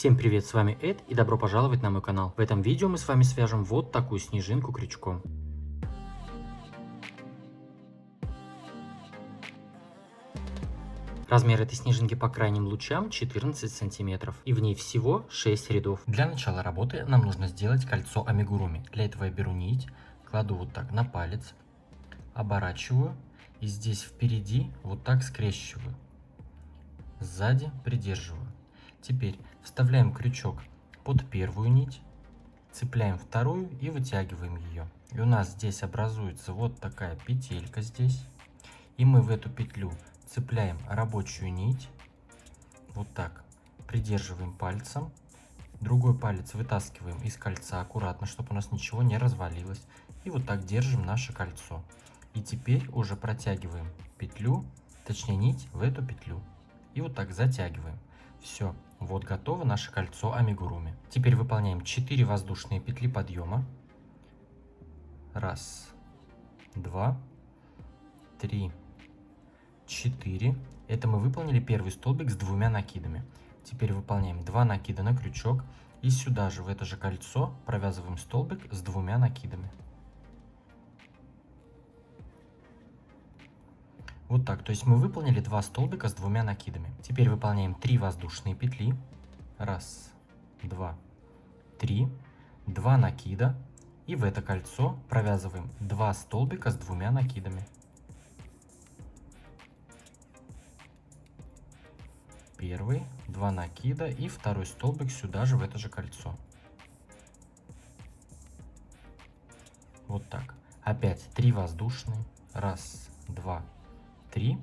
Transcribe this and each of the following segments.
Всем привет, с вами Эд и добро пожаловать на мой канал. В этом видео мы с вами свяжем вот такую снежинку крючком. Размер этой снежинки по крайним лучам 14 сантиметров, и в ней всего 6 рядов. Для начала работы нам нужно сделать кольцо амигуруми. Для этого я беру нить, кладу вот так на палец, оборачиваю и здесь впереди вот так скрещиваю, сзади придерживаю. Теперь вставляем крючок под первую нить, цепляем вторую и вытягиваем ее. И у нас здесь образуется вот такая петелька здесь. И мы в эту петлю цепляем рабочую нить, вот так, придерживаем пальцем. Другой палец вытаскиваем из кольца аккуратно, чтобы у нас ничего не развалилось. И вот так держим наше кольцо. И теперь уже протягиваем петлю, точнее нить, в эту петлю. И вот так затягиваем. Все, вот готово наше кольцо амигуруми. Теперь выполняем 4 воздушные петли подъема. Раз, два, три, 4. Это мы выполнили первый столбик с 2 накидами. Теперь выполняем 2 накида на крючок. И сюда же, в это же кольцо, провязываем столбик с 2 накидами. Вот так, то есть мы выполнили 2 столбика с 2 накидами. Теперь выполняем 3 воздушные петли. Раз, два, три, 2 накида. И в это кольцо провязываем 2 столбика с 2 накидами. Первый, 2 накида и второй столбик сюда же, в это же кольцо. Вот так. Опять 3 воздушные. Раз, два, 3.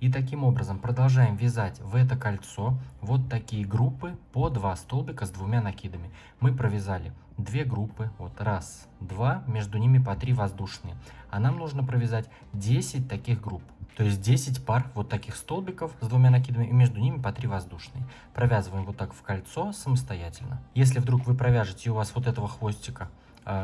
И таким образом продолжаем вязать в это кольцо вот такие группы по 2 столбика с 2 накидами. Мы провязали 2 группы, вот раз, два, между ними по 3 воздушные. А нам нужно провязать 10 таких групп. То есть 10 пар вот таких столбиков с 2 накидами и между ними по 3 воздушные. Провязываем вот так в кольцо самостоятельно. Если вдруг вы провяжете и у вас вот этого хвостика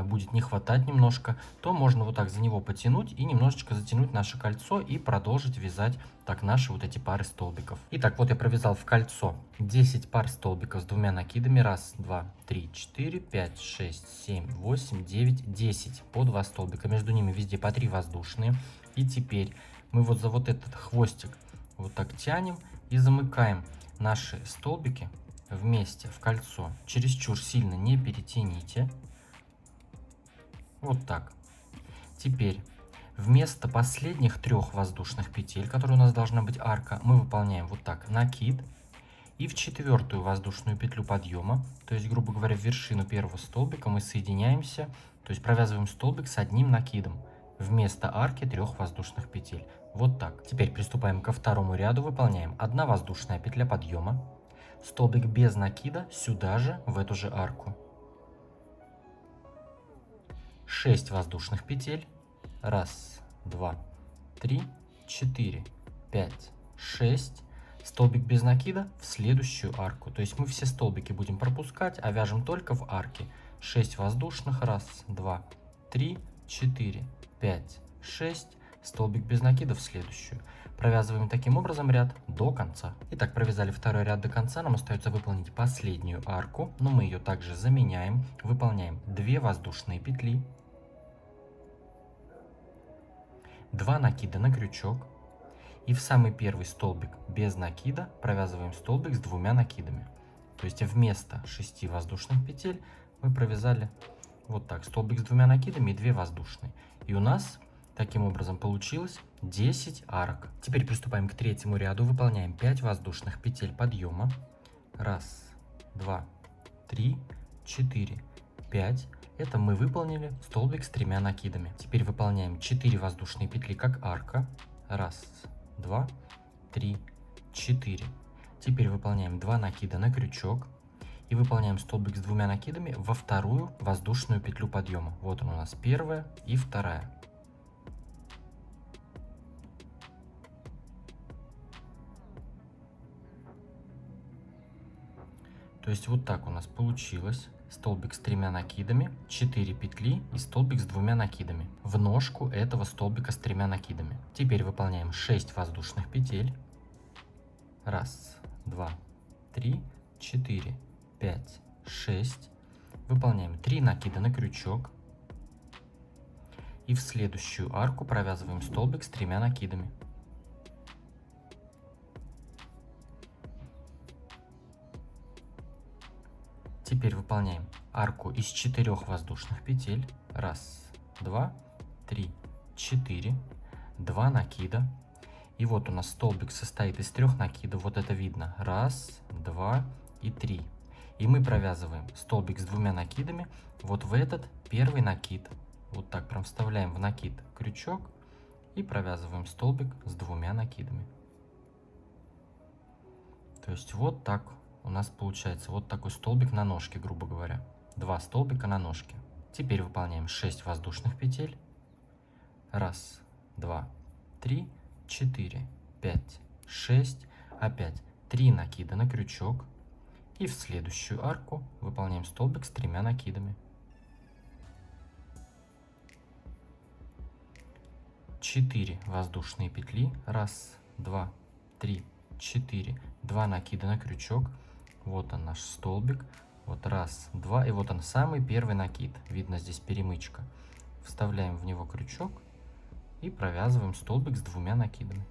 будет не хватать немножко, то можно вот так за него потянуть и немножечко затянуть наше кольцо и продолжить вязать так наши вот эти пары столбиков. Итак, вот я провязал в кольцо 10 пар столбиков с 2 накидами. Раз, два, три, 4, 5, 6, 7, 8, 9, 10 по 2 столбика. Между ними везде по 3 воздушные. И теперь мы вот за вот этот хвостик вот так тянем и замыкаем наши столбики вместе в кольцо. Чересчур сильно не перетяните. Вот так. Теперь вместо последних 3 воздушных петель, которые у нас должна быть арка, мы выполняем вот так накид. И в 4-ю воздушную петлю подъема, то есть, грубо говоря, в вершину первого столбика мы соединяемся, то есть провязываем столбик с одним накидом вместо арки 3 воздушных петель. Вот так. Теперь приступаем ко второму ряду, выполняем 1 воздушная петля подъема, столбик без накида сюда же, в эту же арку. 6 воздушных петель. Раз, два, три, 4, 5, 6. Столбик без накида в следующую арку. То есть мы все столбики будем пропускать, а вяжем только в арке. 6 воздушных. Раз, два, три, 4, 5, 6. Столбик без накида в следующую. Провязываем таким образом ряд до конца. Итак, провязали второй ряд до конца. Нам остается выполнить последнюю арку, но мы ее также заменяем. Выполняем 2 воздушные петли, 2 накида на крючок. И в самый первый столбик без накида провязываем столбик с 2 накидами. То есть вместо 6 воздушных петель мы провязали вот так столбик с 2 накидами и 2 воздушные. И у нас таким образом получилось 10 арок. Теперь приступаем к третьему ряду. Выполняем 5 воздушных петель подъема. Раз, два, три, 4, 5. Это мы выполнили столбик с 3 накидами. Теперь выполняем 4 воздушные петли как арка. Раз, два, три, 4. Теперь выполняем 2 накида на крючок. И выполняем столбик с 2 накидами во вторую воздушную петлю подъема. Вот он у нас первая и вторая. То есть вот так у нас получилось. Столбик с 3 накидами, 4 петли и столбик с 2 накидами в ножку этого столбика с 3 накидами. Теперь выполняем 6 воздушных петель. Раз, два, три, 4, 5, 6. Выполняем 3 накида на крючок. И в следующую арку провязываем столбик с 3 накидами. Теперь выполняем арку из 4 воздушных петель. 1, 2, 3, 4. 2 накида. И вот у нас столбик состоит из 3 накидов. Вот это видно. 1, 2 и 3. И мы провязываем столбик с 2 накидами вот в этот первый накид. Вот так прям вставляем в накид крючок и провязываем столбик с 2 накидами. То есть вот так у нас получается вот такой столбик на ножке, грубо говоря. 2 столбика на ножке. Теперь выполняем 6 воздушных петель. 1, 2, 3, 4, 5, 6. Опять 3 накида на крючок. И в следующую арку выполняем столбик с 3 накидами. 4 воздушные петли. 1, 2, 3, 4. 2 накида на крючок. Вот он наш столбик. Вот 1, 2. И вот он самый первый накид. Видно здесь перемычка. Вставляем в него крючок и провязываем столбик с 2 накидами.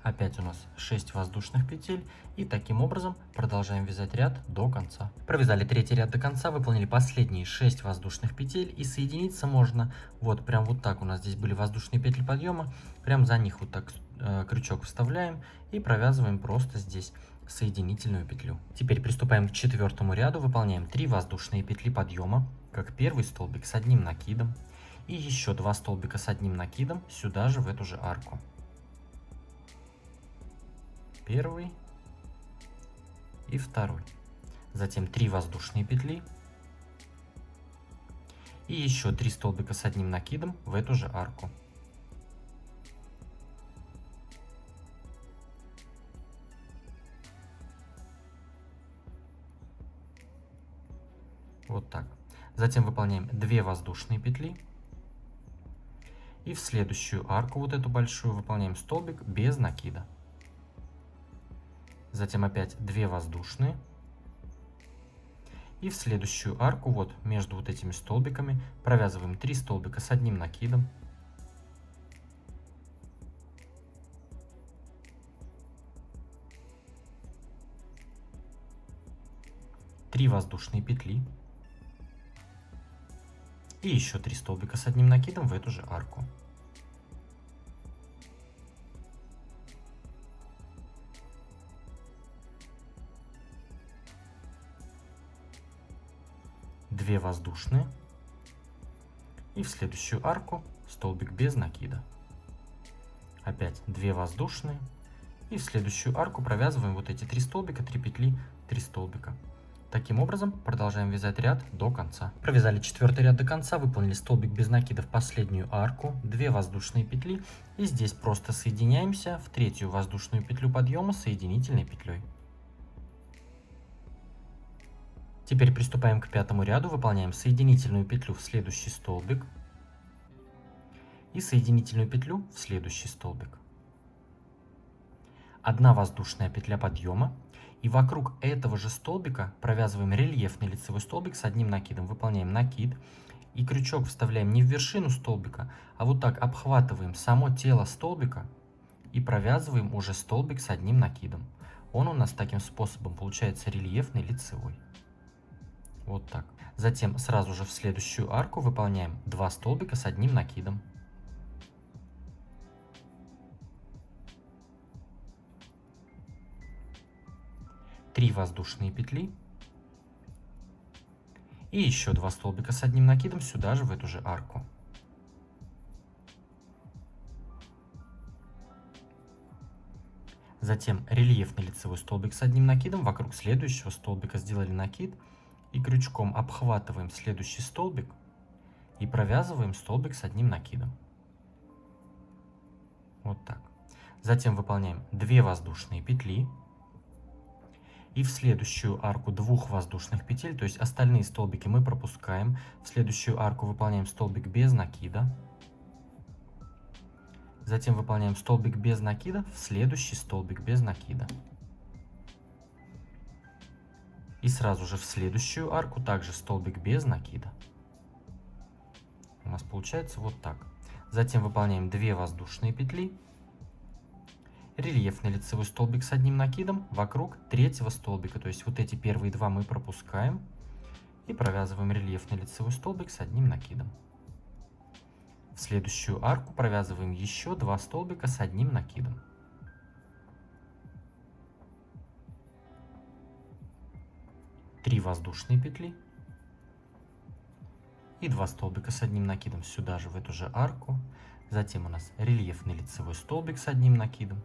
Опять у нас 6 воздушных петель. И таким образом продолжаем вязать ряд до конца. Провязали третий ряд до конца, выполнили последние 6 воздушных петель. И соединиться можно вот прям вот так. У нас здесь были воздушные петли подъема. Прям за них вот так крючок вставляем и провязываем просто здесь соединительную петлю. Теперь приступаем к 4-му ряду. Выполняем 3 воздушные петли подъема, как первый столбик с 1 накидом. И еще 2 столбика с 1 накидом сюда же, в эту же арку. Первый и второй. Затем 3 воздушные петли. И еще 3 столбика с 1 накидом в эту же арку. Вот так. Затем выполняем 2 воздушные петли. И в следующую арку, вот эту большую, выполняем столбик без накида. Затем опять 2 воздушные. И в следующую арку, вот между вот этими столбиками, провязываем 3 столбика с 1 накидом. Три воздушные петли. И еще 3 столбика с 1 накидом в эту же арку. Две воздушные. И в следующую арку столбик без накида. Опять 2 воздушные. И в следующую арку провязываем вот эти 3 столбика, 3 петли, 3 столбика. Таким образом продолжаем вязать ряд до конца. Провязали 4-й ряд до конца, выполнили столбик без накида в последнюю арку, 2 воздушные петли. И здесь просто соединяемся в 3-ю воздушную петлю подъема соединительной петлей. Теперь приступаем к 5-му ряду, выполняем соединительную петлю в следующий столбик и соединительную петлю в следующий столбик. 1 воздушная петля подъема, и вокруг этого же столбика провязываем рельефный лицевой столбик с 1 накидом. Выполняем накид и крючок вставляем не в вершину столбика, а вот так обхватываем само тело столбика и провязываем уже столбик с 1 накидом. Он у нас таким способом получается рельефный лицевой. Вот так. Затем сразу же в следующую арку выполняем 2 столбика с 1 накидом. Три воздушные петли. И еще 2 столбика с 1 накидом сюда же, в эту же арку. Затем рельефный лицевой столбик с 1 накидом. Вокруг следующего столбика сделали накид. И крючком обхватываем следующий столбик и провязываем столбик с 1 накидом. Вот так. Затем выполняем 2 воздушные петли. И в следующую арку 2 воздушных петель, то есть остальные столбики мы пропускаем. В следующую арку выполняем столбик без накида. Затем выполняем столбик без накида в следующий столбик без накида. И сразу же в следующую арку также столбик без накида. У нас получается вот так. Затем выполняем 2 воздушные петли. Рельефный лицевой столбик с одним накидом вокруг третьего столбика. То есть вот эти первые два мы пропускаем. И провязываем рельефный лицевой столбик с одним накидом. В следующую арку провязываем еще 2 столбика с одним накидом. Три воздушные петли. И 2 столбика с одним накидом сюда же, в эту же арку. Затем у нас рельефный лицевой столбик с одним накидом.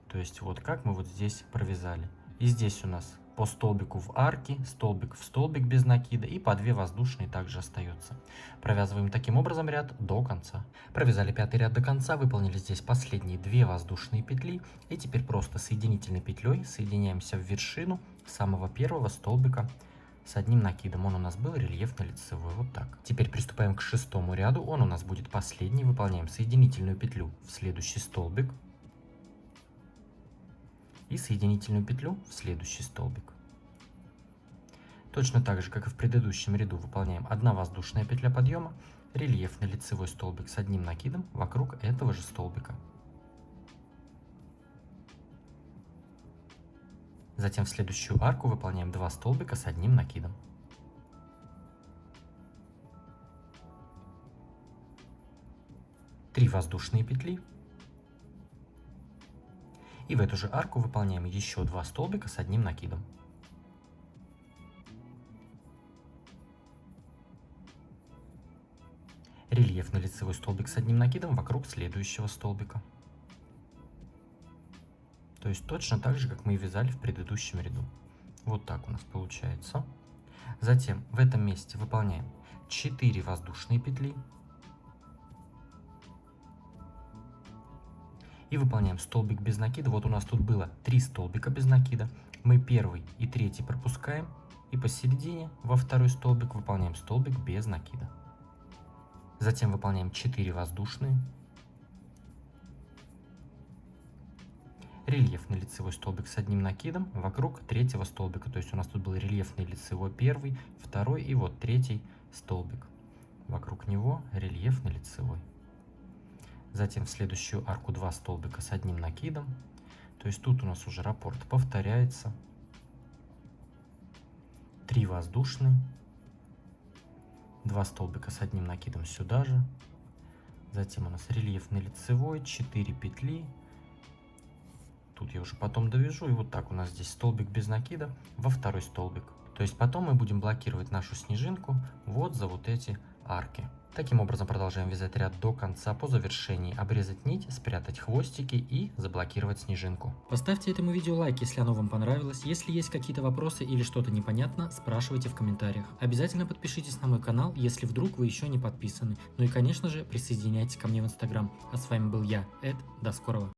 То есть вот как мы вот здесь провязали. И здесь у нас по столбику в арке, столбик в столбик без накида и по 2 воздушные также остается. Провязываем таким образом ряд до конца. Провязали 5-й ряд до конца, выполнили здесь последние 2 воздушные петли. И теперь просто соединительной петлей соединяемся в вершину самого первого столбика с одним накидом. Он у нас был рельефно-лицевой, вот так. Теперь приступаем к 6-му ряду, он у нас будет последний. Выполняем соединительную петлю в следующий столбик. И соединительную петлю в следующий столбик. Точно так же, как и в предыдущем ряду, выполняем 1 воздушная петля подъема, рельефный лицевой столбик с одним накидом вокруг этого же столбика. Затем в следующую арку выполняем 2 столбика с одним накидом. Три воздушные петли. И в эту же арку выполняем еще 2 столбика с одним накидом. Рельефный лицевой столбик с одним накидом вокруг следующего столбика. То есть точно так же, как мы и вязали в предыдущем ряду. Вот так у нас получается. Затем в этом месте выполняем 4 воздушные петли. И выполняем столбик без накида. Вот у нас тут было 3 столбика без накида. Мы первый и третий пропускаем. И посередине во второй столбик выполняем столбик без накида. Затем выполняем 4 воздушные. Рельефный лицевой столбик с одним накидом вокруг третьего столбика. То есть у нас тут был рельефный лицевой первый, второй и вот третий столбик. Вокруг него рельефный лицевой. Затем в следующую арку 2 столбика с одним накидом. То есть тут у нас уже раппорт повторяется. 3 воздушные. 2 столбика с одним накидом сюда же. Затем у нас рельефный лицевой, 4 петли. Тут я уже потом довяжу. И вот так у нас здесь столбик без накида во второй столбик. То есть потом мы будем блокировать нашу снежинку вот за вот эти арки. Таким образом продолжаем вязать ряд до конца. По завершении обрезать нить, спрятать хвостики и заблокировать снежинку. Поставьте этому видео лайк, если оно вам понравилось. Если есть какие-то вопросы или что-то непонятно, спрашивайте в комментариях. Обязательно подпишитесь на мой канал, если вдруг вы еще не подписаны. Ну и конечно же присоединяйтесь ко мне в Instagram. А с вами был я, Эд. До скорого.